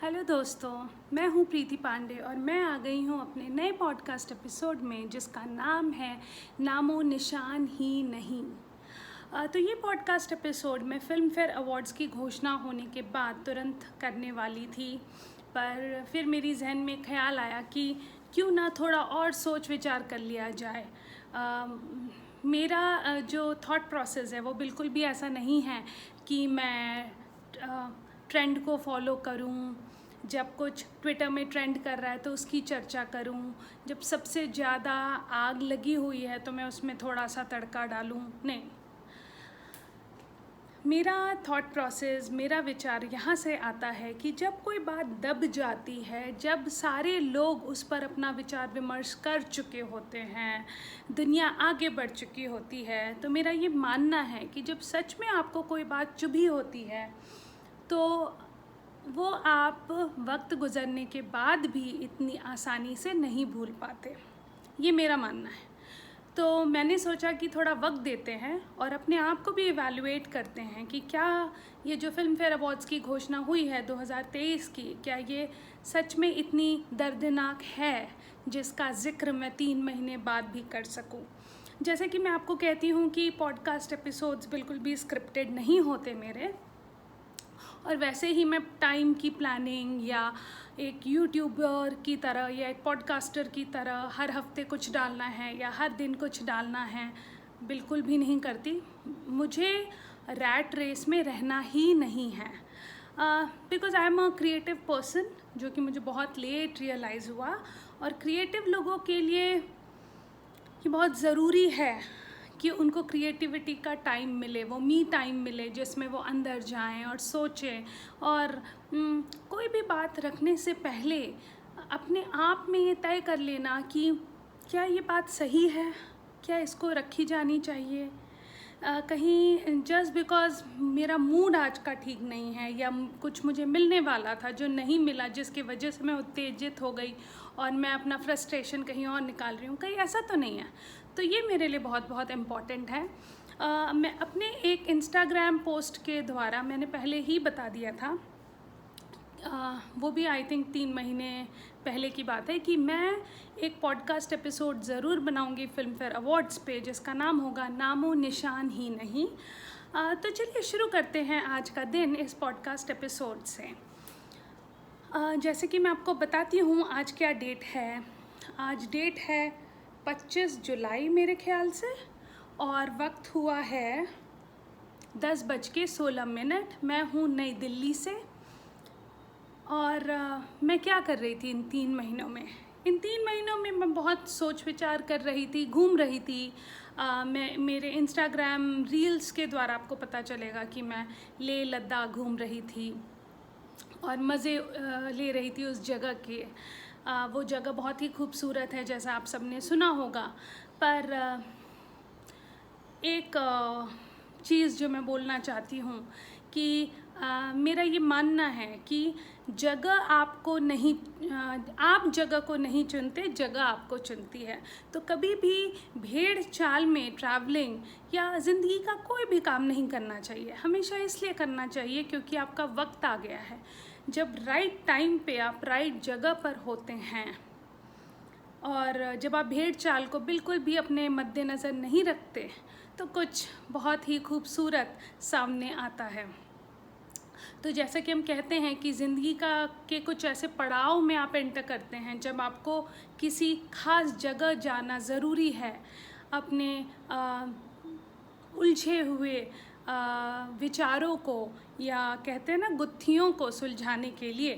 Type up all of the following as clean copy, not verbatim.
Hello दोस्तों, मैं हूँ प्रीति पांडे और मैं आ गई हूँ अपने नए पॉडकास्ट एपिसोड में जिसका नाम है नामो निशान ही नहीं। तो ये पॉडकास्ट एपिसोड मैं फिल्म फेयर अवार्ड्स की घोषणा होने के बाद तुरंत करने वाली थी, पर फिर मेरी जहन में ख्याल आया कि क्यों ना थोड़ा और सोच विचार कर लिया जाए। मेरा जो थॉट प्रोसेस है वो बिल्कुल भी ऐसा नहीं है कि मैं ट्रेंड को फॉलो करूं, जब कुछ ट्विटर में ट्रेंड कर रहा है तो उसकी चर्चा करूं, जब सबसे ज़्यादा आग लगी हुई है तो मैं उसमें थोड़ा सा तड़का डालूं। नहीं, मेरा थॉट प्रोसेस, मेरा विचार यहाँ से आता है कि जब कोई बात दब जाती है, जब सारे लोग उस पर अपना विचार विमर्श कर चुके होते हैं, दुनिया आगे बढ़ चुकी होती है, तो मेरा ये मानना है कि जब सच में आपको कोई बात चुभी होती है तो वो आप वक्त गुजरने के बाद भी इतनी आसानी से नहीं भूल पाते। ये मेरा मानना है। तो मैंने सोचा कि थोड़ा वक्त देते हैं और अपने आप को भी इवैल्यूएट करते हैं कि क्या ये जो फिल्म फेयर अवार्ड्स की घोषणा हुई है 2023 की, क्या ये सच में इतनी दर्दनाक है जिसका जिक्र मैं 3 महीने बाद भी कर सकूं। जैसे कि मैं आपको कहती हूँ कि पॉडकास्ट एपिसोड्स बिल्कुल भी स्क्रिप्टेड नहीं होते मेरे, और वैसे ही मैं टाइम की प्लानिंग या एक यूट्यूबर की तरह या एक पॉडकास्टर की तरह हर हफ्ते कुछ डालना है या हर दिन कुछ डालना है, बिल्कुल भी नहीं करती। मुझे रैट रेस में रहना ही नहीं है, because I am a creative person, जो कि मुझे बहुत लेट रियलाइज़ हुआ। और क्रिएटिव लोगों के लिए ये बहुत ज़रूरी है कि उनको क्रिएटिविटी का टाइम मिले, वो मी टाइम मिले जिसमें वो अंदर जाएं और सोचें। और कोई भी बात रखने से पहले अपने आप में ये तय कर लेना कि क्या ये बात सही है, क्या इसको रखी जानी चाहिए। कहीं जस्ट बिकॉज़ मेरा मूड आज का ठीक नहीं है या कुछ मुझे मिलने वाला था जो नहीं मिला, जिसकी वजह से मैं उत्तेजित हो गई और मैं अपना फ्रस्ट्रेशन कहीं और निकाल रही हूँ, कहीं ऐसा तो नहीं है। तो ये मेरे लिए बहुत बहुत इम्पॉर्टेंट है। मैं अपने एक इंस्टाग्राम पोस्ट के द्वारा मैंने पहले ही बता दिया था, वो भी आई थिंक 3 महीने पहले की बात है, कि मैं एक पॉडकास्ट एपिसोड ज़रूर बनाऊंगी फिल्म फेयर अवार्ड्स पे जिसका नाम होगा नामो निशान ही नहीं। तो चलिए शुरू करते हैं आज का दिन इस पॉडकास्ट एपिसोड से। जैसे कि मैं आपको बताती हूँ आज क्या डेट है। आज डेट है 25 जुलाई मेरे ख्याल से, और वक्त हुआ है 10:16। मैं हूँ नई दिल्ली से। और मैं क्या कर रही थी इन 3 महीनों में? इन 3 महीनों में मैं बहुत सोच विचार कर रही थी, घूम रही थी। मैं मेरे इंस्टाग्राम रील्स के द्वारा आपको पता चलेगा कि मैं लेह लद्दाख घूम रही थी और मज़े ले रही थी उस जगह के। वो जगह बहुत ही खूबसूरत है जैसा आप सबने सुना होगा। पर एक चीज़ जो मैं बोलना चाहती हूँ कि मेरा ये मानना है कि जगह आपको नहीं, आप जगह को नहीं चुनते, जगह आपको चुनती है। तो कभी भी भेड़ चाल में ट्रैवलिंग या ज़िंदगी का कोई भी काम नहीं करना चाहिए। हमेशा इसलिए करना चाहिए क्योंकि आपका वक्त आ गया है, जब राइट टाइम पे आप राइट जगह पर होते हैं। और जब आप भेड़ चाल को बिल्कुल भी अपने मद्देनज़र नहीं रखते तो कुछ बहुत ही खूबसूरत सामने आता है। तो जैसे कि हम कहते हैं कि ज़िंदगी के कुछ ऐसे पड़ाव में आप एंटर करते हैं जब आपको किसी खास जगह जाना ज़रूरी है अपने उलझे हुए विचारों को, या कहते हैं ना गुत्थियों को सुलझाने के लिए।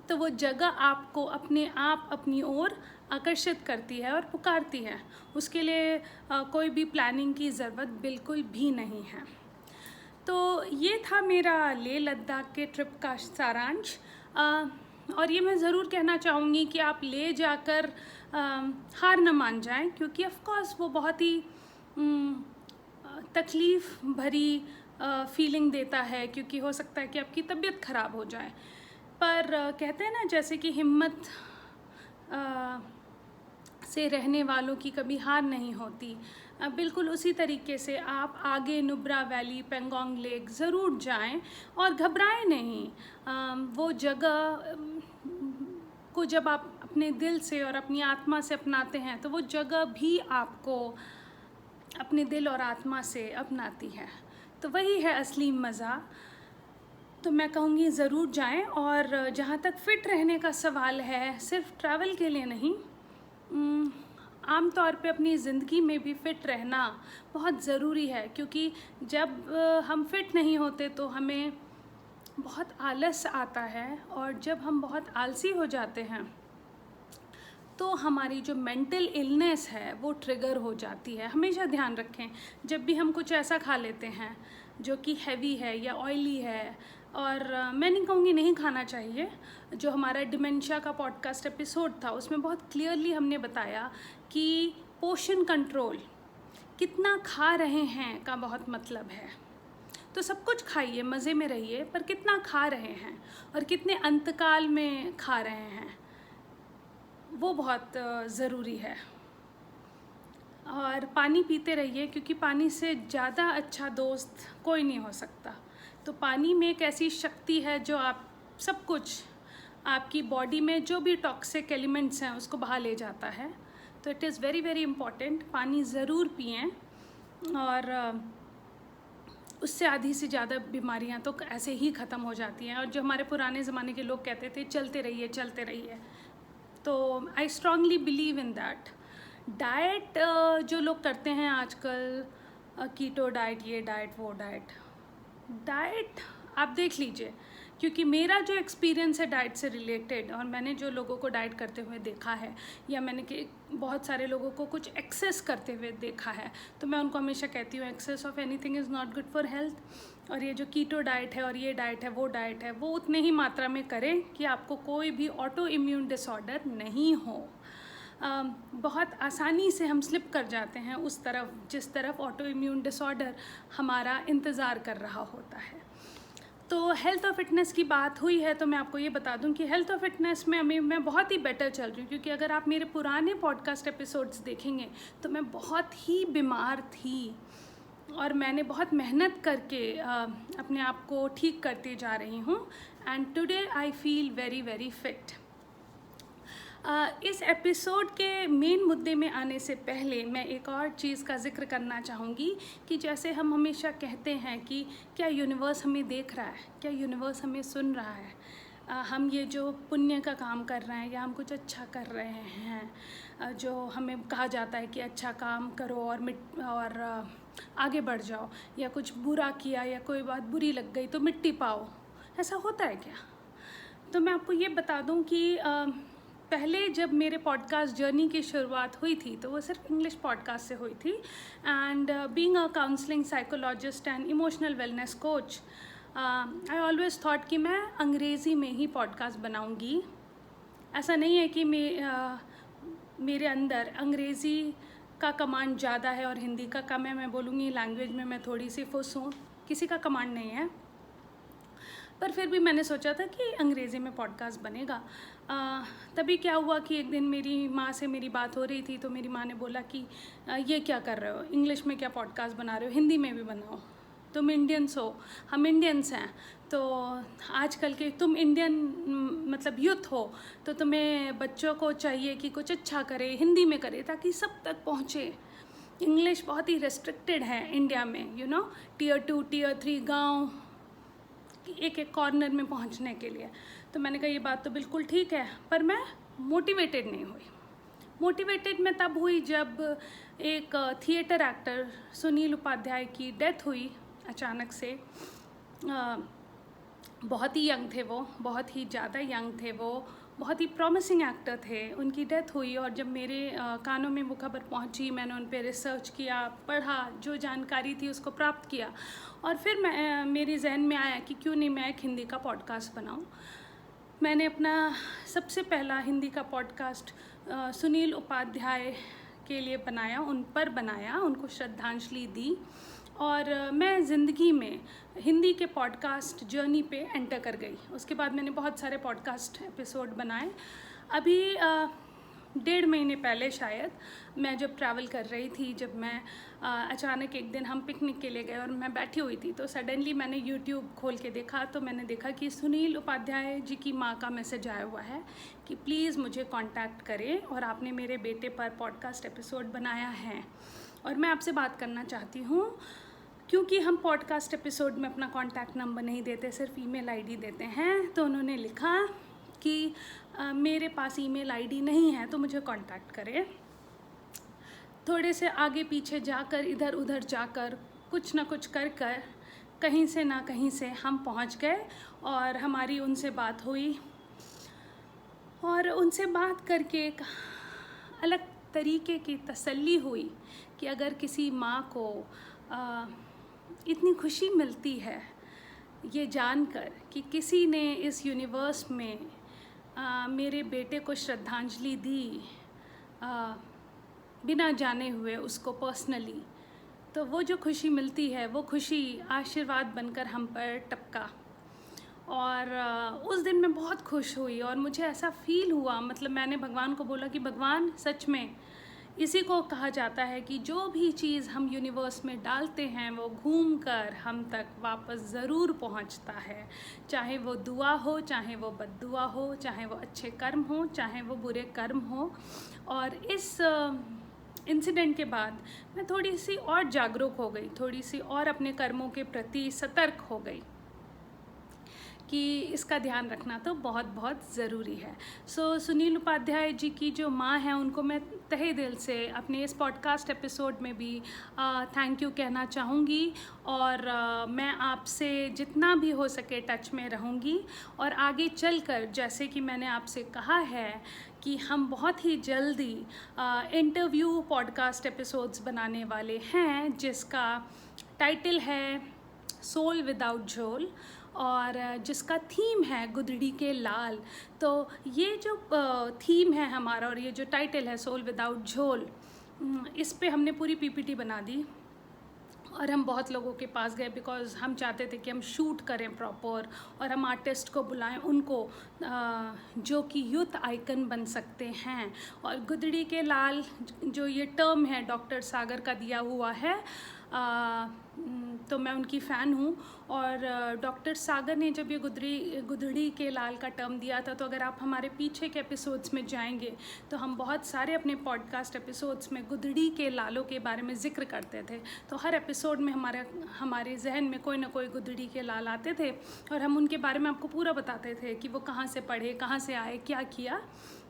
तो वो जगह आपको अपने आप अपनी ओर आकर्षित करती है और पुकारती है। उसके लिए कोई भी प्लानिंग की ज़रूरत बिल्कुल भी नहीं है। तो ये था मेरा लेह लद्दाख के ट्रिप का सारांश। और ये मैं ज़रूर कहना चाहूँगी कि आप ले जाकर हार न मान जाएं, क्योंकि ऑफ कोर्स वो बहुत ही तकलीफ़ भरी फीलिंग देता है, क्योंकि हो सकता है कि आपकी तबीयत ख़राब हो जाए। पर कहते हैं ना, जैसे कि हिम्मत से रहने वालों की कभी हार नहीं होती। बिल्कुल उसी तरीके से आप आगे नुब्रा वैली, पेंगोंग लेक ज़रूर जाएं और घबराएं नहीं। वो जगह को जब आप अपने दिल से और अपनी आत्मा से अपनाते हैं तो वो जगह भी आपको अपने दिल और आत्मा से अपनाती है। तो वही है असली मज़ा। तो मैं कहूँगी ज़रूर जाएं। और जहाँ तक फ़िट रहने का सवाल है, सिर्फ ट्रैवल के लिए नहीं, आम तौर पे अपनी ज़िंदगी में भी फ़िट रहना बहुत ज़रूरी है। क्योंकि जब हम फ़िट नहीं होते तो हमें बहुत आलस आता है, और जब हम बहुत आलसी हो जाते हैं तो हमारी जो मेंटल इलनेस है वो ट्रिगर हो जाती है। हमेशा ध्यान रखें, जब भी हम कुछ ऐसा खा लेते हैं जो कि हैवी है या ऑयली है, और मैं नहीं कहूँगी नहीं खाना चाहिए। जो हमारा डिमेंशिया का पॉडकास्ट एपिसोड था उसमें बहुत क्लियरली हमने बताया कि पोर्शन कंट्रोल, कितना खा रहे हैं का बहुत मतलब है। तो सब कुछ खाइए, मज़े में रहिए, पर कितना खा रहे हैं और कितने अंतकाल में खा रहे हैं वो बहुत ज़रूरी है। और पानी पीते रहिए, क्योंकि पानी से ज़्यादा अच्छा दोस्त कोई नहीं हो सकता। तो पानी में एक ऐसी शक्ति है जो आप सब कुछ, आपकी बॉडी में जो भी टॉक्सिक एलिमेंट्स हैं उसको बहा ले जाता है। तो it is very very important, पानी ज़रूर पिएं। और उससे आधी से ज़्यादा बीमारियां तो ऐसे ही ख़त्म हो जाती हैं। और जो हमारे पुराने ज़माने के लोग कहते थे चलते रहिए चलते रहिए, तो I strongly believe in that. Diet जो लोग करते हैं आजकल, कीटो डाइट, ये डाइट वो डाइट आप देख लीजिए। क्योंकि मेरा जो एक्सपीरियंस है डाइट से रिलेटेड, और मैंने जो लोगों को डाइट करते हुए देखा है, या मैंने कि बहुत सारे लोगों को कुछ एक्सेस करते हुए देखा है, तो मैं उनको हमेशा कहती हूँ excess of anything is not good for health. और ये जो कीटो डाइट है और ये डाइट है वो उतने ही मात्रा में करें कि आपको कोई भी ऑटो इम्यून डिसऑर्डर नहीं हो। बहुत आसानी से हम स्लिप कर जाते हैं उस तरफ जिस तरफ ऑटो इम्यून डिसऑर्डर हमारा इंतज़ार कर रहा होता है। तो हेल्थ और फिटनेस की बात हुई है, तो मैं आपको ये बता दूं कि हेल्थ और फिटनेस में मैं बहुत ही बेटर चल रही हूँ। क्योंकि अगर आप मेरे पुराने पॉडकास्ट एपिसोड्स देखेंगे तो मैं बहुत ही बीमार थी, और मैंने बहुत मेहनत करके अपने आप को ठीक करती जा रही हूँ। And today I feel very very fit. इस एपिसोड के मेन मुद्दे में आने से पहले मैं एक और चीज़ का जिक्र करना चाहूँगी कि जैसे हम हमेशा कहते हैं कि क्या यूनिवर्स हमें देख रहा है, क्या यूनिवर्स हमें सुन रहा है, हम ये जो पुण्य का काम कर रहे हैं या हम कुछ अच्छा कर रहे हैं, जो हमें कहा जाता है कि अच्छा काम करो और आगे बढ़ जाओ, या कुछ बुरा किया या कोई बात बुरी लग गई तो मिट्टी पाओ, ऐसा होता है क्या? तो मैं आपको ये बता दूं कि पहले जब मेरे पॉडकास्ट जर्नी की शुरुआत हुई थी तो वो सिर्फ इंग्लिश पॉडकास्ट से हुई थी। And being a counselling psychologist and emotional wellness coach, I always thought कि मैं अंग्रेज़ी में ही पॉडकास्ट बनाऊंगी। ऐसा नहीं है कि मेरे अंदर अंग्रेज़ी का कमांड ज़्यादा है और हिंदी का कम है। मैं बोलूँगी लैंग्वेज में मैं थोड़ी सी फुस हूँ, किसी का कमांड नहीं है। पर फिर भी मैंने सोचा था कि अंग्रेज़ी में पॉडकास्ट बनेगा। तभी क्या हुआ कि एक दिन मेरी माँ से मेरी बात हो रही थी, तो मेरी माँ ने बोला कि ये क्या कर रहे हो, इंग्लिश में क्या पॉडकास्ट बना रहे हो, हिंदी में भी बनाओ, तुम इंडियंस हो, हम इंडियंस हैं, तो आजकल के तुम इंडियन मतलब यूथ हो, तो तुम्हें बच्चों को चाहिए कि कुछ अच्छा करे, हिंदी में करे ताकि सब तक पहुँचे। इंग्लिश बहुत ही रेस्ट्रिक्टेड है इंडिया में, यू नो, टियर 2 टियर 3 गाँव, एक एक कॉर्नर में पहुंचने के लिए। तो मैंने कहा ये बात तो बिल्कुल ठीक है, पर मैं मोटिवेटेड नहीं हुई। मोटिवेटेड मैं तब हुई जब एक थिएटर एक्टर सुनील उपाध्याय की डेथ हुई अचानक से। बहुत ही यंग थे वो, बहुत ही ज़्यादा यंग थे वो, बहुत ही प्रॉमिसिंग एक्टर थे। उनकी डेथ हुई और जब मेरे कानों में वो खबर पहुंची, मैंने उन पर रिसर्च किया, पढ़ा, जो जानकारी थी उसको प्राप्त किया, और फिर मेरे जहन में आया कि क्यों नहीं मैं एक हिंदी का पॉडकास्ट बनाऊं। मैंने अपना सबसे पहला हिंदी का पॉडकास्ट सुनील उपाध्याय के लिए बनाया, उन पर बनाया, उनको श्रद्धांजलि दी, और मैं ज़िंदगी में हिंदी के पॉडकास्ट जर्नी पे एंटर कर गई। उसके बाद मैंने बहुत सारे पॉडकास्ट एपिसोड बनाए। अभी 1.5 महीने पहले शायद, मैं जब ट्रैवल कर रही थी, जब मैं अचानक एक दिन हम पिकनिक के लिए गए और मैं बैठी हुई थी, तो सडनली मैंने यूट्यूब खोल के देखा, तो मैंने देखा कि सुनील उपाध्याय जी की माँ का मैसेज आया हुआ है कि प्लीज़ मुझे कांटेक्ट करें और आपने मेरे बेटे पर पॉडकास्ट एपिसोड बनाया है और मैं आपसे बात करना चाहती हूँ। क्योंकि हम पॉडकास्ट एपिसोड में अपना कॉन्टैक्ट नंबर नहीं देते, सिर्फ ईमेल आईडी देते हैं, तो उन्होंने लिखा कि मेरे पास ईमेल आईडी नहीं है तो मुझे कांटेक्ट करें। थोड़े से आगे पीछे जाकर, इधर उधर जाकर, कुछ ना कुछ कर कर कहीं से ना कहीं से हम पहुंच गए और हमारी उनसे बात हुई और उनसे बात करके एक अलग तरीके की तसल्ली हुई कि अगर किसी माँ को इतनी खुशी मिलती है ये जानकर कि किसी ने इस यूनिवर्स में मेरे बेटे को श्रद्धांजलि दी बिना जाने हुए उसको पर्सनली, तो वो जो खुशी मिलती है वो खुशी आशीर्वाद बनकर हम पर टपका। और उस दिन मैं बहुत खुश हुई और मुझे ऐसा फील हुआ, मतलब मैंने भगवान को बोला कि भगवान सच में इसी को कहा जाता है कि जो भी चीज़ हम यूनिवर्स में डालते हैं वो घूम कर हम तक वापस ज़रूर पहुंचता है, चाहे वो दुआ हो, चाहे वो बद्दुआ हो, चाहे वो अच्छे कर्म हो, चाहे वो बुरे कर्म हो। और इस इंसिडेंट के बाद मैं थोड़ी सी और जागरूक हो गई, थोड़ी सी और अपने कर्मों के प्रति सतर्क हो गई कि इसका ध्यान रखना तो बहुत बहुत ज़रूरी है। सुनील उपाध्याय जी की जो माँ हैं उनको मैं तहे दिल से अपने इस पॉडकास्ट एपिसोड में भी थैंक यू कहना चाहूँगी और मैं आपसे जितना भी हो सके टच में रहूँगी और आगे चलकर, जैसे कि मैंने आपसे कहा है कि हम बहुत ही जल्दी इंटरव्यू पॉडकास्ट एपिसोड्स बनाने वाले हैं जिसका टाइटल है सोल विदाउट झोल और जिसका थीम है गुदड़ी के लाल। तो ये जो थीम है हमारा और ये जो टाइटल है सोल विदाउट झोल, इस पे हमने पूरी पीपीटी बना दी और हम बहुत लोगों के पास गए बिकॉज़ हम चाहते थे कि हम शूट करें प्रॉपर और हम आर्टिस्ट को बुलाएं, उनको जो कि यूथ आइकन बन सकते हैं। और गुदड़ी के लाल जो ये टर्म है डॉक्टर सागर का दिया हुआ है, तो मैं उनकी फ़ैन हूँ और डॉक्टर सागर ने जब ये गुदड़ी के लाल का टर्म दिया था, तो अगर आप हमारे पीछे के एपिसोड्स में जाएंगे तो हम बहुत सारे अपने पॉडकास्ट एपिसोड्स में गुदड़ी के लालों के बारे में ज़िक्र करते थे। तो हर एपिसोड में हमारे जहन में कोई ना कोई गुदड़ी के लाल आते थे और हम उनके बारे में आपको पूरा बताते थे कि वो कहाँ से पढ़े, कहाँ से आए, क्या किया,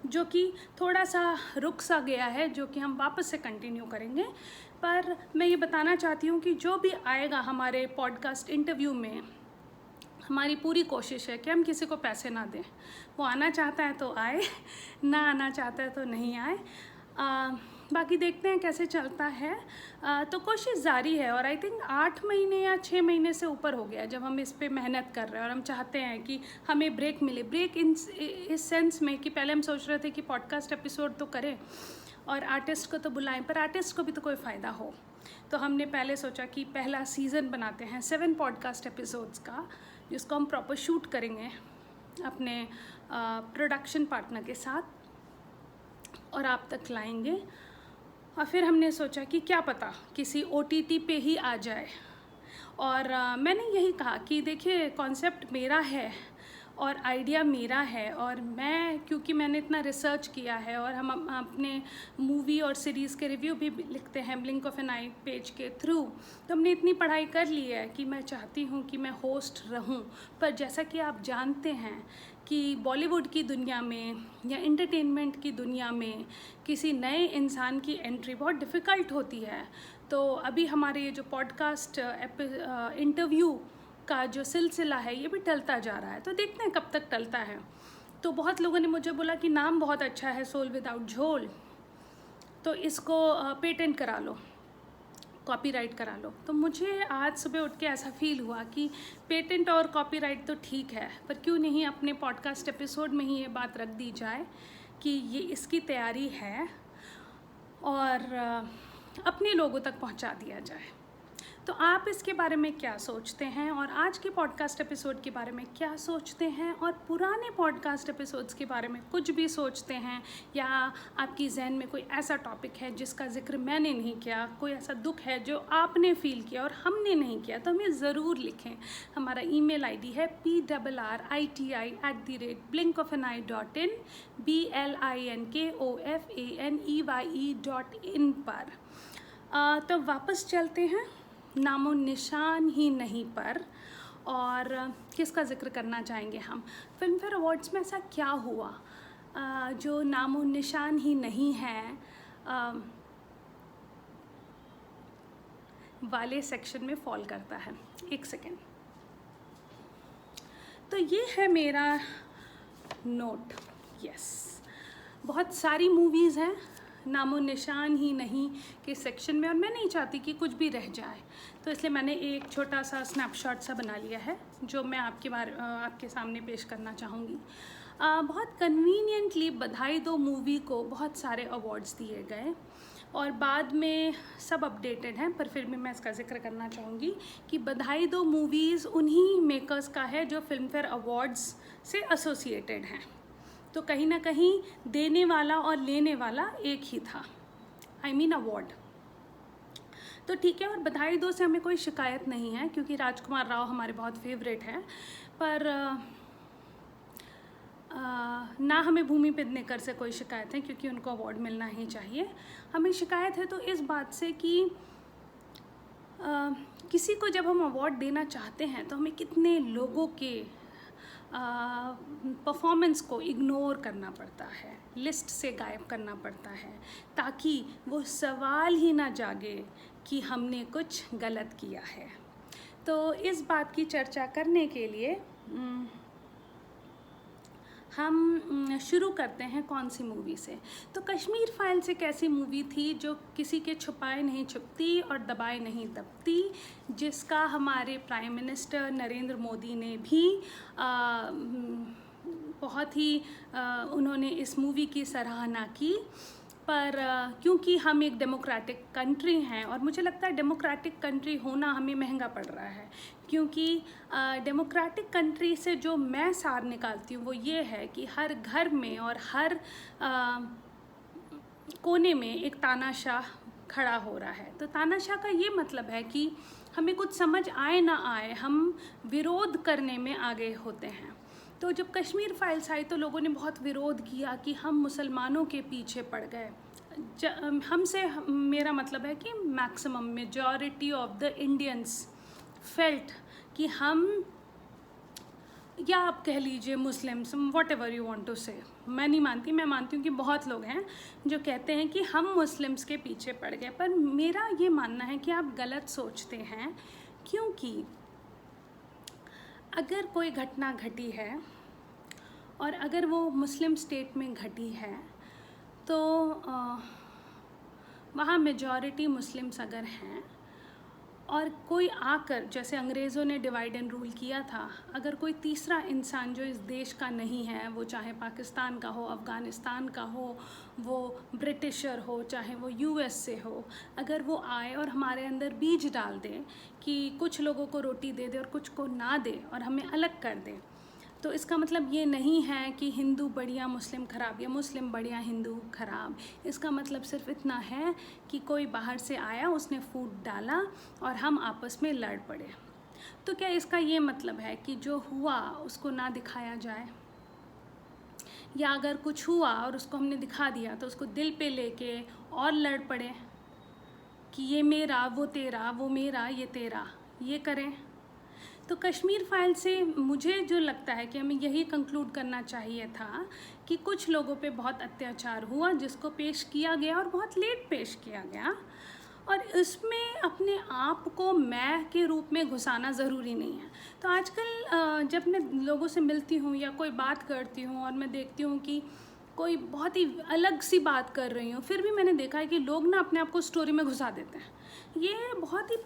जो कि थोड़ा सा रुक सा गया है, जो कि हम वापस से कंटिन्यू करेंगे। पर मैं ये बताना चाहती हूँ कि जो भी आएगा हमारे पॉडकास्ट इंटरव्यू में, हमारी पूरी कोशिश है कि हम किसी को पैसे ना दें। वो आना चाहता है तो आए, ना आना चाहता है तो नहीं आए। बाकी देखते हैं कैसे चलता है। तो कोशिश जारी है और आई थिंक 8 महीने या 6 महीने से ऊपर हो गया जब हम इस पे मेहनत कर रहे हैं और हम चाहते हैं कि हमें ब्रेक मिले। ब्रेक इस सेंस में कि पहले हम सोच रहे थे कि पॉडकास्ट एपिसोड तो करें और आर्टिस्ट को तो बुलाएं, पर आर्टिस्ट को भी तो कोई फ़ायदा हो। तो हमने पहले सोचा कि पहला सीज़न बनाते हैं 7 पॉडकास्ट एपिसोड्स का, जिसको हम प्रॉपर शूट करेंगे अपने प्रोडक्शन पार्टनर के साथ और आप तक लाएंगे। और फिर हमने सोचा कि क्या पता किसी OTT पे ही आ जाए। और मैंने यही कहा कि देखिए कॉन्सेप्ट मेरा है और आइडिया मेरा है और मैं, क्योंकि मैंने इतना रिसर्च किया है और हम अपने मूवी और सीरीज़ के रिव्यू भी लिखते हैं blink of an eye page के थ्रू, तो हमने इतनी पढ़ाई कर ली है कि मैं चाहती हूँ कि मैं होस्ट रहूँ। पर जैसा कि आप जानते हैं कि बॉलीवुड की दुनिया में या एंटरटेनमेंट की दुनिया में किसी नए इंसान की एंट्री बहुत डिफ़िकल्ट होती है। तो अभी हमारे ये जो पॉडकास्ट इंटरव्यू का जो सिलसिला है ये भी टलता जा रहा है, तो देखते हैं कब तक टलता है। तो बहुत लोगों ने मुझे बोला कि नाम बहुत अच्छा है सोल विदाउट झोल, तो इसको पेटेंट करा लो, कॉपीराइट करा लो। तो मुझे आज सुबह उठ के ऐसा फील हुआ कि पेटेंट और कॉपीराइट तो ठीक है, पर क्यों नहीं अपने पॉडकास्ट एपिसोड में ही ये बात रख दी जाए कि ये इसकी तैयारी है और अपने लोगों तक पहुंचा दिया जाए। तो आप इसके बारे में क्या सोचते हैं और आज के पॉडकास्ट एपिसोड के बारे में क्या सोचते हैं और पुराने पॉडकास्ट एपिसोड्स के बारे में कुछ भी सोचते हैं, या आपकी जहन में कोई ऐसा टॉपिक है जिसका जिक्र मैंने नहीं किया, कोई ऐसा दुख है जो आपने फील किया और हमने नहीं किया, तो हमें ज़रूर लिखें। हमारा ईमेल आईडी है prriti@blinkofani.in blinkofanie.in पर। तो वापस चलते हैं नामो निशान ही नहीं पर। और किसका जिक्र करना चाहेंगे हम? फिल्म फेयर अवार्ड्स में ऐसा क्या हुआ जो नामो निशान ही नहीं है वाले सेक्शन में फॉल करता है। एक सेकेंड, तो ये है मेरा नोट। यस, बहुत सारी मूवीज़ हैं नामो निशान ही नहीं के सेक्शन में, और मैं नहीं चाहती कि कुछ भी रह जाए, तो इसलिए मैंने एक छोटा सा स्नैपशॉट सा बना लिया है जो मैं आपके सामने पेश करना चाहूँगी। बहुत कन्वीनियंटली बधाई दो मूवी को बहुत सारे अवार्ड्स दिए गए और बाद में सब अपडेटेड हैं, पर फिर भी मैं इसका जिक्र करना चाहूँगी कि बधाई दो मूवीज़ उन्हीं मेकर्स का है जो फिल्म फेयर अवार्ड्स से एसोसिएटेड हैं। तो कहीं ना कहीं देने वाला और लेने वाला एक ही था, आई मीन अवार्ड। तो ठीक है, और बधाई दो से हमें कोई शिकायत नहीं है क्योंकि राजकुमार राव हमारे बहुत फेवरेट हैं, पर ना हमें भूमि पेडनेकर से कोई शिकायत है क्योंकि उनको अवार्ड मिलना ही चाहिए। हमें शिकायत है तो इस बात से कि किसी को जब हम अवार्ड देना चाहते हैं तो हमें कितने लोगों के परफॉर्मेंस को इग्नोर करना पड़ता है, लिस्ट से गायब करना पड़ता है, ताकि वो सवाल ही ना जागे कि हमने कुछ गलत किया है। तो इस बात की चर्चा करने के लिए हम शुरू करते हैं कौन सी मूवी से। तो कश्मीर फाइल्स एक ऐसी मूवी थी जो किसी के छुपाए नहीं छुपती और दबाए नहीं दबती, जिसका हमारे प्राइम मिनिस्टर नरेंद्र मोदी ने भी बहुत ही उन्होंने इस मूवी की सराहना की। पर क्योंकि हम एक डेमोक्रेटिक कंट्री हैं, और मुझे लगता है डेमोक्रेटिक कंट्री होना हमें महंगा पड़ रहा है, क्योंकि डेमोक्रेटिक कंट्री से जो मैं सार निकालती हूँ वो ये है कि हर घर में और हर कोने में एक तानाशाह खड़ा हो रहा है। तो तानाशाह का ये मतलब है कि हमें कुछ समझ आए ना आए, हम विरोध करने में आगे होते हैं। तो जब कश्मीर फाइल्स आई तो लोगों ने बहुत विरोध किया कि हम मुसलमानों के पीछे पड़ गए। हमसे मेरा मतलब है कि maximum majority of the Indians felt कि हम, या आप कह लीजिए Muslims, whatever you want to say, मैं नहीं मानती, मैं मानती हूँ कि बहुत लोग हैं जो कहते हैं कि हम मुस्लिम्स के पीछे पड़ गए। पर मेरा ये मानना है कि आप गलत सोचते हैं, क्योंकि अगर कोई घटना घटी है और अगर वो मुस्लिम स्टेट में घटी है तो वहाँ मेजॉरिटी मुस्लिम्स अगर हैं और कोई आकर, जैसे अंग्रेज़ों ने डिवाइड एंड रूल किया था, अगर कोई तीसरा इंसान जो इस देश का नहीं है, वो चाहे पाकिस्तान का हो, अफ़गानिस्तान का हो, वो ब्रिटिशर हो, चाहे वो यूएस से हो, अगर वो आए और हमारे अंदर बीज डाल दे कि कुछ लोगों को रोटी दे दे और कुछ को ना दे और हमें अलग कर दे, तो इसका मतलब ये नहीं है कि हिंदू बढ़िया मुस्लिम ख़राब या मुस्लिम बढ़िया हिंदू ख़राब। इसका मतलब सिर्फ इतना है कि कोई बाहर से आया, उसने फूड डाला और हम आपस में लड़ पड़े। तो क्या इसका ये मतलब है कि जो हुआ उसको ना दिखाया जाए, या अगर कुछ हुआ और उसको हमने दिखा दिया तो उसको दिल पे लेके और लड़ पड़े कि ये मेरा, वो तेरा, वो मेरा, ये तेरा, ये करें? तो कश्मीर फाइल से मुझे जो लगता है कि हमें यही कंक्लूड करना चाहिए था कि कुछ लोगों पे बहुत अत्याचार हुआ जिसको पेश किया गया और बहुत लेट पेश किया गया, और इसमें अपने आप को मैं के रूप में घुसाना ज़रूरी नहीं है। तो आजकल जब मैं लोगों से मिलती हूँ या कोई बात करती हूँ और मैं देखती हूँ कि कोई बहुत ही अलग सी बात कर रही हूँ, फिर भी मैंने देखा है कि लोग ना अपने आप को स्टोरी में घुसा देते हैं। ये बहुत ही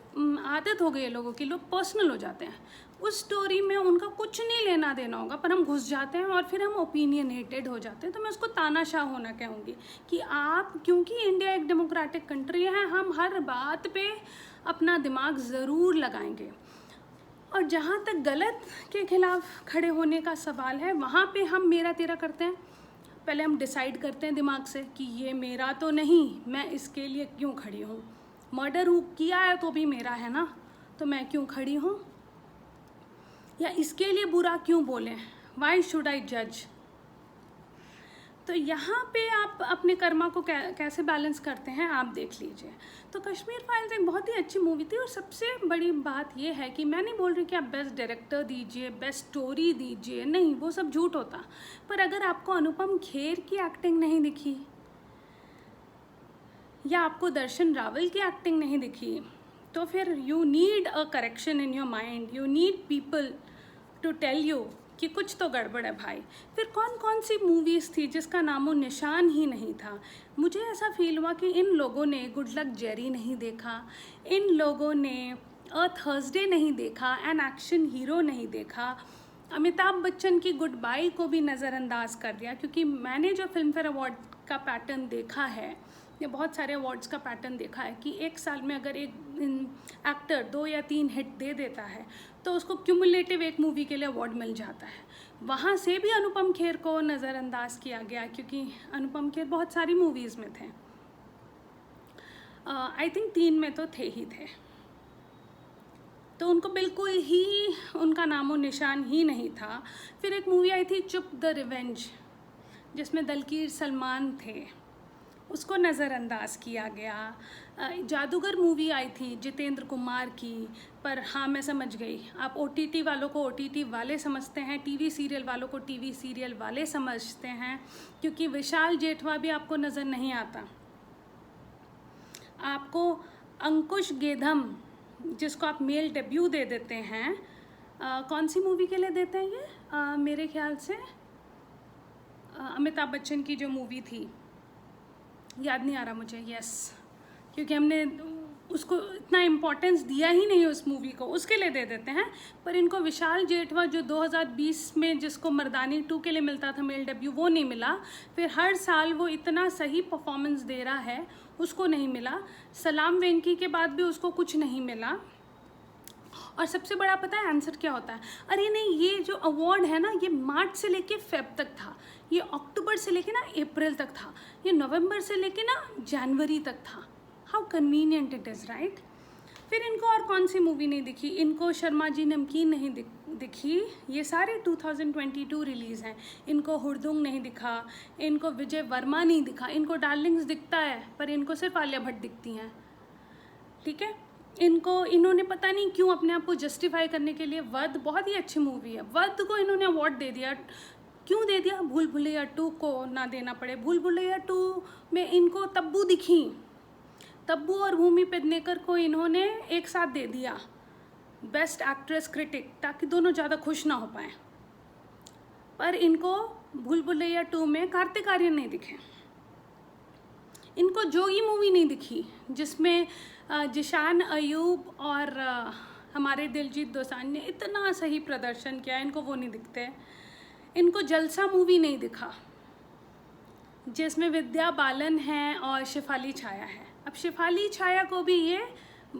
आदत हो गई है लोगों की, लोग पर्सनल हो जाते हैं। उस स्टोरी में उनका कुछ नहीं लेना देना होगा, पर हम घुस जाते हैं और फिर हम ओपिनियनेटेड हो जाते हैं। तो मैं उसको तानाशाह होना कहूँगी कि आप, क्योंकि इंडिया एक डेमोक्रेटिक कंट्री है, हम हर बात पे अपना दिमाग ज़रूर लगाएंगे। और जहाँ तक गलत के खिलाफ खड़े होने का सवाल है, वहाँ पे हम मेरा तेरा करते हैं। पहले हम डिसाइड करते हैं दिमाग से कि ये मेरा तो नहीं, मैं इसके लिए क्यों खड़ी हूँ। मर्डर किया है तो भी मेरा है ना, तो मैं क्यों खड़ी हूँ, या इसके लिए बुरा क्यों बोलें, वाई शुड आई जज। तो यहाँ पे आप अपने कर्मा को कैसे बैलेंस करते हैं आप देख लीजिए। तो कश्मीर फाइल्स एक बहुत ही अच्छी मूवी थी। और सबसे बड़ी बात ये है कि मैं नहीं बोल रही कि आप बेस्ट डायरेक्टर दीजिए, बेस्ट स्टोरी दीजिए, नहीं, वो सब झूठ होता। पर अगर आपको अनुपम खेर की एक्टिंग नहीं दिखी, या आपको दर्शन रावल की एक्टिंग नहीं दिखी, तो फिर you need a correction in your mind, you need people to tell you कि कुछ तो गड़बड़ है भाई। फिर कौन कौन सी मूवीज़ थी जिसका नामो निशान ही नहीं था। मुझे ऐसा फील हुआ कि इन लोगों ने गुड लक जेरी नहीं देखा, इन लोगों ने अ थर्सडे नहीं देखा, एन एक्शन हीरो नहीं देखा, अमिताभ बच्चन की गुड बाय को भी नज़रअंदाज कर दिया। क्योंकि मैंने जो फिल्म फेयर अवार्ड का पैटर्न देखा है, या बहुत सारे अवार्ड्स का पैटर्न देखा है, कि एक साल में अगर एक एक्टर 2 या 3 हिट दे देता है तो उसको क्यूमुलेटिव एक मूवी के लिए अवार्ड मिल जाता है। वहाँ से भी अनुपम खेर को नज़रअंदाज किया गया, क्योंकि अनुपम खेर बहुत सारी मूवीज़ में थे। आई थिंक 3 में तो थे ही थे। तो उनको बिल्कुल ही उनका नामो निशान ही नहीं था। फिर एक मूवी आई थी चुप द रिवेंज, जिसमें दलकीर सलमान थे, उसको नज़रअंदाज किया गया। जादूगर मूवी आई थी जितेंद्र कुमार की, पर हाँ मैं समझ गई, आप OTT वालों को OTT वाले समझते हैं, टीवी सीरियल वालों को टीवी सीरियल वाले समझते हैं, क्योंकि विशाल जेठवा भी आपको नज़र नहीं आता। आपको अंकुश गेधम, जिसको आप मेल डेब्यू दे देते हैं, कौन सी मूवी के लिए देते हैं ये, मेरे ख्याल से अमिताभ बच्चन की जो मूवी थी, याद नहीं आ रहा मुझे, यस, क्योंकि हमने उसको इतना इम्पोर्टेंस दिया ही नहीं उस मूवी को, उसके लिए दे देते हैं। पर इनको विशाल जेठवा जो 2020 में जिसको मर्दानी 2 के लिए मिलता था मेल डेब्यू, वो नहीं मिला। फिर हर साल वो इतना सही परफॉर्मेंस दे रहा है, उसको नहीं मिला। सलाम वेंकी के बाद भी उसको कुछ नहीं मिला। और सबसे बड़ा पता है आंसर क्या होता है, अरे नहीं, ये जो अवार्ड है ना, ये मार्च से लेके फेब तक था, ये अक्टूबर से लेके ना अप्रैल तक था, ये नवंबर से लेके ना जनवरी तक था। How convenient it is, right. फिर इनको और कौन सी मूवी नहीं दिखी, इनको शर्मा जी नमकीन नहीं दिखी, ये सारे 2022 रिलीज़ हैं। इनको हुड़दुंग नहीं दिखा, इनको विजय वर्मा नहीं दिखा, इनको डार्लिंग्स दिखता है, पर इनको सिर्फ आलिया भट्ट दिखती हैं, ठीक है। इन्होंने पता नहीं क्यों अपने आप को जस्टिफाई करने के लिए, वध बहुत ही अच्छी मूवी है, वध को इन्होंने अवार्ड दे दिया। क्यों दे दिया, भूल भुलैया 2 को ना देना पड़े। भूल भुलैया 2 में इनको तब्बू दिखी, तब्बू और भूमि पेडनेकर को इन्होंने एक साथ दे दिया बेस्ट एक्ट्रेस क्रिटिक, ताकि दोनों ज़्यादा खुश ना हो पाए। पर इनको भूल भुलैया 2 में कार्तिक आर्यन नहीं दिखे। इनको जोगी मूवी नहीं दिखी, जिसमें जिशान अयूब और हमारे दिलजीत दोसांझ ने इतना सही प्रदर्शन किया, इनको वो नहीं दिखते। इनको जलसा मूवी नहीं दिखा, जिसमें विद्या बालन है और शिफाली छाया है। अब शिफाली छाया को भी ये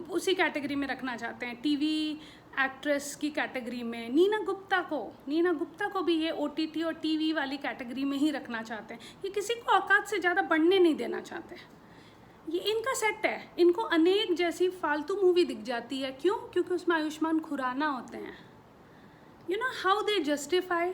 उसी कैटेगरी में रखना चाहते हैं, टीवी एक्ट्रेस की कैटेगरी में। नीना गुप्ता को भी ये OTT और टीवी वाली कैटेगरी में ही रखना चाहते हैं। ये किसी को औकात से ज़्यादा बढ़ने नहीं देना चाहते। ये इनका सेट है। इनको अनेक जैसी फालतू मूवी दिख जाती है, क्यों? क्योंकि उसमें आयुष्मान खुराना होते हैं। You know how they justify,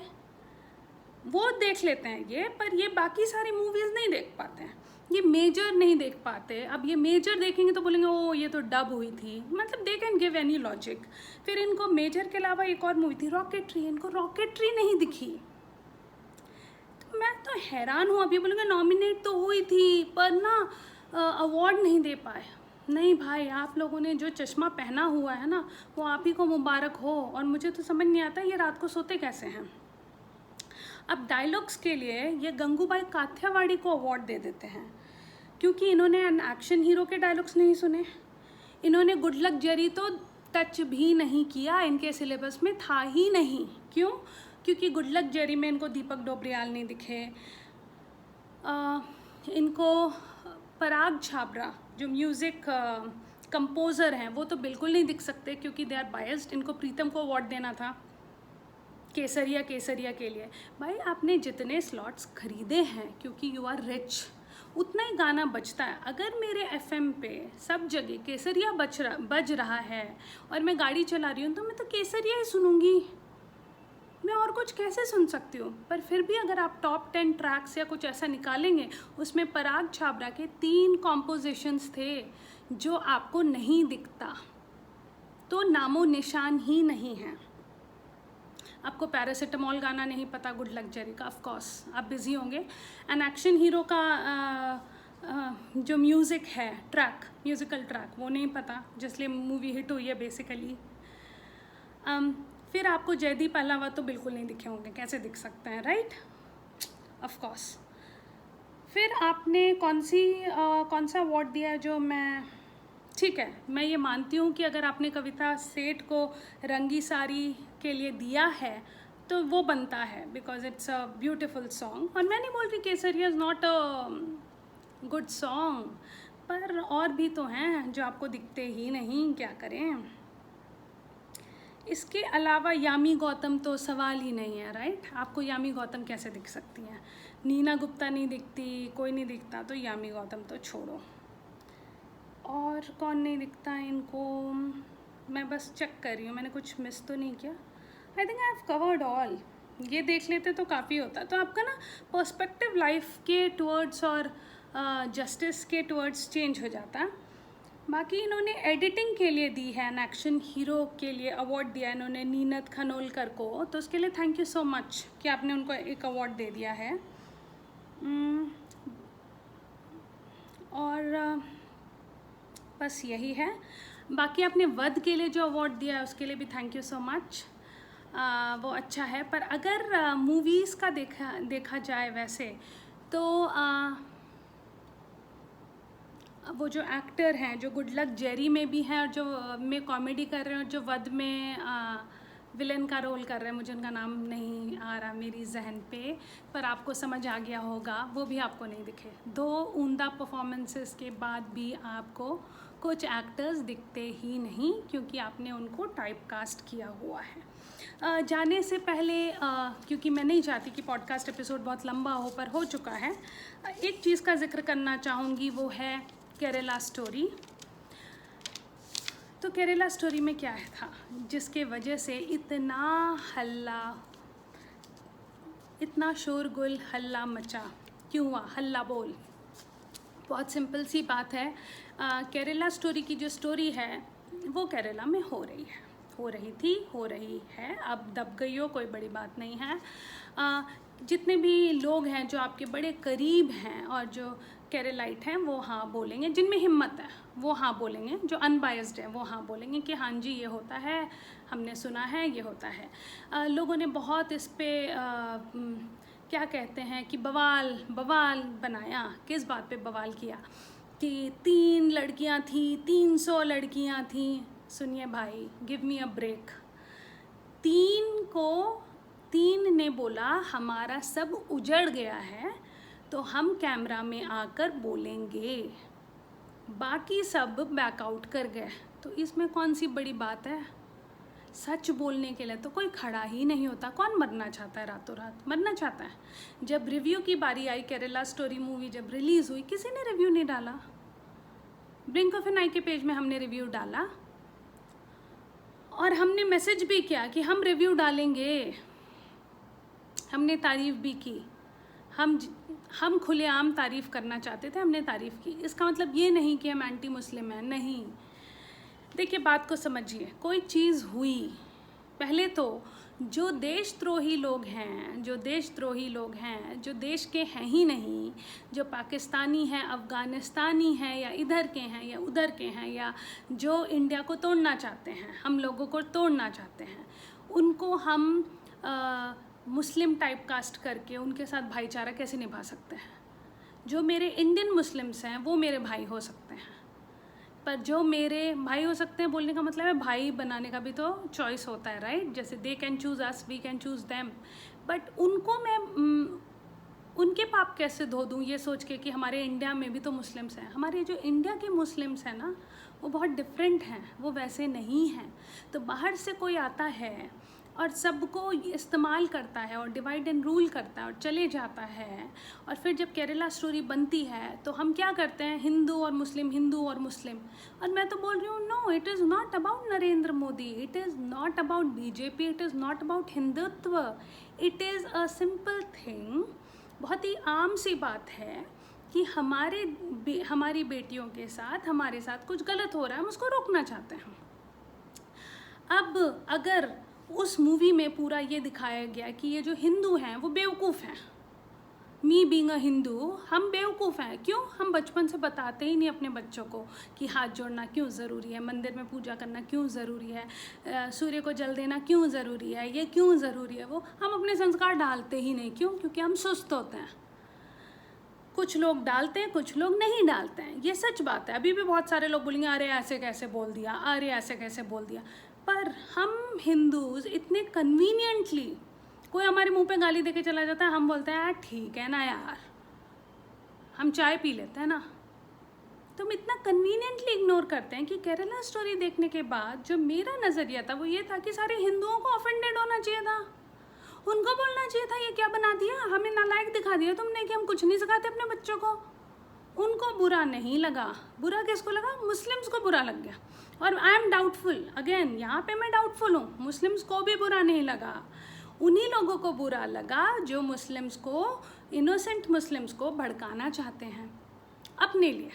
वो देख लेते हैं ये, पर ये बाकी सारी मूवीज़ नहीं देख पाते हैं, ये मेजर नहीं देख पाते। अब ये मेजर देखेंगे तो बोलेंगे ओ ये तो डब हुई थी, मतलब they can give any logic. फिर इनको मेजर के अलावा एक और मूवी थी रॉकेटरी, इनको रॉकेटरी नहीं दिखी। तो मैं तो हैरान हूँ। अब ये बोलेंगे नॉमिनेट तो हुई थी पर ना अवार्ड नहीं दे पाए। नहीं भाई, आप लोगों ने जो चश्मा पहना हुआ है ना, वो आप ही को मुबारक हो। और मुझे तो समझ नहीं आता ये रात को सोते कैसे हैं। अब डायलॉग्स के लिए ये गंगूबाई काठियावाड़ी को अवार्ड दे देते हैं क्योंकि इन्होंने एन एक्शन हीरो के डायलॉग्स नहीं सुने। इन्होंने गुड लक जेरी तो टच भी नहीं किया, इनके सिलेबस में था ही नहीं। क्यों? क्योंकि गुड लक जेरी में इनको दीपक डोबरियाल नहीं दिखे, इनको पराग छाबरा जो म्यूज़िक कंपोज़र हैं वो तो बिल्कुल नहीं दिख सकते क्योंकि दे आर बायस्ड। इनको प्रीतम को अवार्ड देना था केसरिया के लिए। भाई आपने जितने स्लॉट्स खरीदे हैं क्योंकि यू आर रिच, उतना ही गाना बजता है। अगर मेरे एफएम पे सब जगह केसरिया बज रहा है और मैं गाड़ी चला रही हूँ तो मैं तो केसरिया ही सुनूंगी, मैं और कुछ कैसे सुन सकती हूँ। पर फिर भी अगर आप टॉप 10 ट्रैक्स या कुछ ऐसा निकालेंगे, उसमें पराग छाबरा के 3 कॉम्पोजिशंस थे जो आपको नहीं दिखता, तो नामो निशान ही नहीं है। आपको पैरासिटामोल गाना नहीं पता गुड लक जेरी का, ऑफ कोर्स आप बिज़ी होंगे। एन एक्शन हीरो का जो म्यूज़िक है म्यूज़िकल ट्रैक वो नहीं पता, जिसलिए मूवी हिट हुई है बेसिकली। फिर आपको जयदीप अहलावत तो बिल्कुल नहीं दिखे होंगे, कैसे दिख सकते हैं, राइट? Of course. फिर आपने कौन सा अवार्ड दिया है जो मैं, ठीक है मैं ये मानती हूँ कि अगर आपने कविता सेठ को रंगी साड़ी के लिए दिया है तो वो बनता है because it's a beautiful song. और मैं नहीं बोल रही Kesariya is not a good song, पर और भी तो हैं जो आपको दिखते ही नहीं, क्या करें। इसके अलावा यामी गौतम तो सवाल ही नहीं है, राइट? आपको यामी गौतम कैसे दिख सकती हैं? नीना गुप्ता नहीं दिखती, कोई नहीं दिखता, तो यामी गौतम तो छोड़ो। और कौन नहीं दिखता इनको, मैं बस चेक कर रही हूँ मैंने कुछ मिस तो नहीं किया। I think I have covered all. ये देख लेते तो काफ़ी होता, तो आपका ना पर्सपेक्टिव लाइफ के टुवर्ड्स और जस्टिस के टुवर्ड्स चेंज हो जाता। बाकी इन्होंने एडिटिंग के लिए दी है, एन एक्शन हीरो के लिए अवार्ड दिया इन्होंने नीनत खनोलकर को, तो उसके लिए थैंक यू सो मच कि आपने उनको एक अवार्ड दे दिया है। और बस यही है। बाकी आपने वध के लिए जो अवार्ड दिया है उसके लिए भी थैंक यू सो मच, वो अच्छा है। पर अगर मूवीज़ का देखा जाए वैसे तो वो जो एक्टर हैं जो गुड लक जेरी में भी हैं और जो में कॉमेडी कर रहे हैं और जो वध में विलन का रोल कर रहे हैं, मुझे उनका नाम नहीं आ रहा मेरी जहन पे, पर आपको समझ आ गया होगा, वो भी आपको नहीं दिखे। 2 उम्दा परफॉर्मेंसेस के बाद भी आपको कुछ एक्टर्स दिखते ही नहीं क्योंकि आपने उनको टाइप कास्ट किया हुआ है। जाने से पहले क्योंकि मैं नहीं चाहती कि पॉडकास्ट एपिसोड बहुत लंबा हो, पर हो चुका है, एक चीज़ का जिक्र करना चाहूँगी, वो है केरला स्टोरी। तो केरला स्टोरी में क्या था जिसके वजह से इतना हल्ला, इतना शोरगुल हल्ला मचा, क्यों हुआ? हल्ला बोल। बहुत सिंपल सी बात है, केरला स्टोरी की जो स्टोरी है वो केरला में हो रही है, हो रही है, अब दब गई हो कोई बड़ी बात नहीं है। जितने भी लोग हैं जो आपके बड़े करीब हैं और जो केरलाइट हैं वो हाँ बोलेंगे, जिनमें हिम्मत है वो हाँ बोलेंगे, जो अनबायस्ड है वो हाँ बोलेंगे कि हाँ जी ये होता है, हमने सुना है ये होता है। लोगों ने बहुत इस पे क्या कहते हैं कि बवाल बनाया। किस बात पे बवाल किया? कि 3 लड़कियां थी, 300 लड़कियां थी। सुनिए भाई, गिव मी अ ब्रेक। 3 ने बोला हमारा सब उजड़ गया है तो हम कैमरा में आकर बोलेंगे, बाकी सब बैकआउट कर गए, तो इसमें कौन सी बड़ी बात है? सच बोलने के लिए तो कोई खड़ा ही नहीं होता। कौन मरना चाहता है रातों रात? मरना चाहता है? जब रिव्यू की बारी आई, केरला स्टोरी मूवी जब रिलीज़ हुई, किसी ने रिव्यू नहीं डाला। ब्लिंक ऑफ एन आई के पेज में हमने रिव्यू डाला और हमने मैसेज भी किया कि हम रिव्यू डालेंगे, हमने तारीफ़ भी की, हम खुलेआम तारीफ़ करना चाहते थे, हमने तारीफ़ की। इसका मतलब ये नहीं कि हम एंटी मुस्लिम हैं, नहीं। देखिए बात को समझिए, कोई चीज़ हुई, पहले तो जो देशद्रोही लोग हैं, जो देश के हैं ही नहीं, जो पाकिस्तानी हैं, अफ़गानिस्तानी हैं, या इधर के हैं या उधर के हैं, या जो इंडिया को तोड़ना चाहते हैं, हम लोगों को तोड़ना चाहते हैं, उनको हम मुस्लिम टाइप कास्ट करके उनके साथ भाईचारा कैसे निभा सकते हैं? जो मेरे इंडियन मुस्लिम्स हैं वो मेरे भाई हो सकते हैं, पर जो मेरे भाई हो सकते हैं बोलने का मतलब है भाई बनाने का भी तो चॉइस होता है, राइट? जैसे they can choose us, we can choose them, but उनको मैं उनके पाप कैसे धो दूँ ये सोच के कि हमारे इंडिया में भी तो मुस्लिम्स हैं। हमारे जो इंडिया के मुस्लिम्स हैं ना वो बहुत डिफरेंट हैं, वो वैसे नहीं हैं। तो बाहर से कोई आता है और सबको इस्तेमाल करता है और डिवाइड एंड रूल करता है और चले जाता है, और फिर जब केरला स्टोरी बनती है तो हम क्या करते हैं, हिंदू और मुस्लिम, हिंदू और मुस्लिम। और मैं तो बोल रही हूँ no, it is not about Narendra Modi, it is not about BJP, it is not about Hindutva, it is a simple thing. बहुत ही आम सी बात है कि हमारी बेटियों के साथ, हमारे साथ कुछ गलत हो रहा है, हम उसको रोकना चाहते हैं। अब अगर उस मूवी में पूरा ये दिखाया गया कि ये जो हिंदू हैं वो बेवकूफ़ हैं, मी बीइंग अ हिंदू, हम बेवकूफ़ हैं। क्यों? हम बचपन से बताते ही नहीं अपने बच्चों को कि हाथ जोड़ना क्यों ज़रूरी है, मंदिर में पूजा करना क्यों ज़रूरी है, सूर्य को जल देना क्यों ज़रूरी है, ये क्यों ज़रूरी है, वो हम अपने संस्कार डालते ही नहीं। क्यों? क्योंकि हम सुस्त होते हैं। कुछ लोग डालते हैं, कुछ लोग नहीं डालते हैं, ये सच बात है। अभी भी बहुत सारे लोग बोलेंगे अरे ऐसे कैसे बोल दिया, अरे ऐसे कैसे बोल दिया। पर हम हिंदूज़ इतने कन्वीनियंटली, कोई हमारे मुंह पे गाली देके चला जाता है, हम बोलते हैं यार ठीक है ना यार, हम चाय पी लेते हैं ना। तो हम इतना कन्वीनियंटली इग्नोर करते हैं कि केरला स्टोरी देखने के बाद जो मेरा नज़रिया था वो ये था कि सारे हिंदुओं को ऑफेंडेड होना चाहिए था, उनको बोलना चाहिए था ये क्या बना दिया, हमें नालायक दिखा दिया तुमने कि हम कुछ नहीं सिखाते अपने बच्चों को। उनको बुरा नहीं लगा। बुरा किसको लगा? मुस्लिम्स को बुरा लग गया। और आई एम डाउटफुल, अगेन यहाँ पे मैं डाउटफुल हूँ, मुस्लिम्स को भी बुरा नहीं लगा। उन्हीं लोगों को बुरा लगा जो मुस्लिम्स को, इनोसेंट मुस्लिम्स को भड़काना चाहते हैं अपने लिए।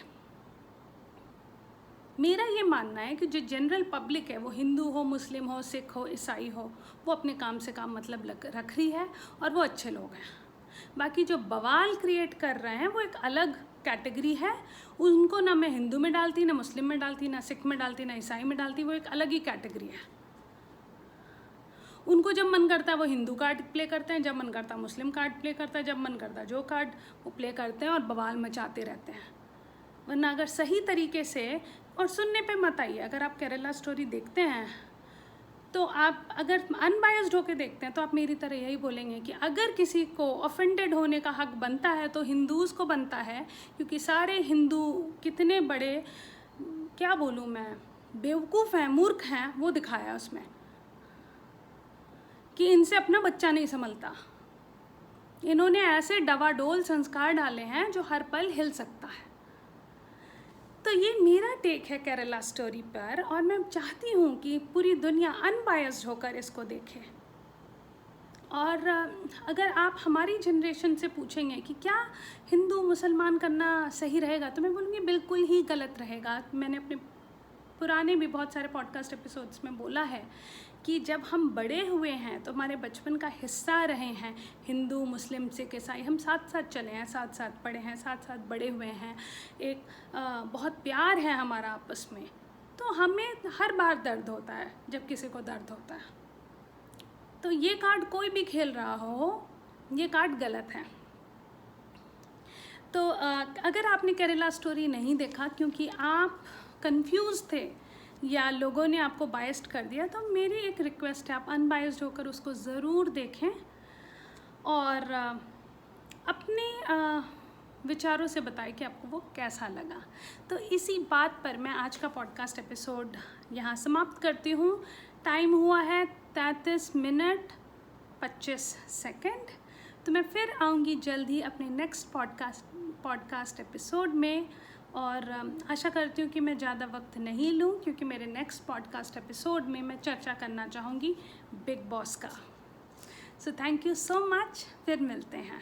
मेरा ये मानना है कि जो जनरल पब्लिक है, वो हिंदू हो, मुस्लिम हो, सिख हो, ईसाई हो, वो अपने काम से काम मतलब रख रही है और वो अच्छे लोग हैं। बाकी जो बवाल क्रिएट कर रहे हैं वो एक अलग कैटेगरी है, उनको ना मैं हिंदू में डालती, ना मुस्लिम में डालती, ना सिख में डालती, ना ईसाई में डालती, वो एक अलग ही कैटेगरी है। उनको जब मन करता है वो हिंदू कार्ड प्ले करते हैं, जब मन करता है मुस्लिम कार्ड प्ले करता है, जब मन करता है जो कार्ड वो प्ले करते हैं और बवाल मचाते रहते हैं। वरना अगर सही तरीके से, और सुनने पे मत आइए, अगर आप केरला स्टोरी देखते हैं तो आप अगर अनबायस्ड होकर देखते हैं तो आप मेरी तरह यही बोलेंगे कि अगर किसी को ऑफेंडेड होने का हक बनता है तो हिंदूज़ को बनता है, क्योंकि सारे हिंदू कितने बड़े, क्या बोलूँ मैं, बेवकूफ़ हैं, मूर्ख हैं, वो दिखाया उसमें कि इनसे अपना बच्चा नहीं संभलता। इन्होंने ऐसे डवाडोल संस्कार डाले हैं जो हर पल हिल सकता है। तो ये मेरा टेक है केरला स्टोरी पर, और मैं चाहती हूँ कि पूरी दुनिया अनबायस्ड होकर इसको देखे। और अगर आप हमारी जनरेशन से पूछेंगे कि क्या हिंदू मुसलमान करना सही रहेगा, तो मैं बोलूँगी बिल्कुल ही गलत रहेगा। मैंने अपने पुराने भी बहुत सारे पॉडकास्ट एपिसोड्स में बोला है कि जब हम बड़े हुए हैं तो हमारे बचपन का हिस्सा रहे हैं, हिंदू, मुस्लिम, सिख, ईसाई, हम साथ साथ चले हैं, साथ साथ पढ़े हैं, साथ साथ बड़े हुए हैं, एक बहुत प्यार है हमारा आपस में। तो हमें हर बार दर्द होता है जब किसी को दर्द होता है। तो ये कार्ड कोई भी खेल रहा हो, ये कार्ड गलत है। तो अगर आपने केरला स्टोरी नहीं देखा क्योंकि आप कंफ्यूज थे या लोगों ने आपको बायस्ड कर दिया, तो मेरी एक रिक्वेस्ट है, आप अनबायस्ड होकर उसको ज़रूर देखें और अपने विचारों से बताएं कि आपको वो कैसा लगा। तो इसी बात पर मैं आज का पॉडकास्ट एपिसोड यहाँ समाप्त करती हूँ। टाइम हुआ है 33 मिनट 25 सेकंड। तो मैं फिर आऊँगी जल्द ही अपने नेक्स्ट पॉडकास्ट एपिसोड में, और आशा करती हूँ कि मैं ज़्यादा वक्त नहीं लूँ, क्योंकि मेरे नेक्स्ट पॉडकास्ट एपिसोड में मैं चर्चा करना चाहूँगी बिग बॉस का। So thank you so much, फिर मिलते हैं।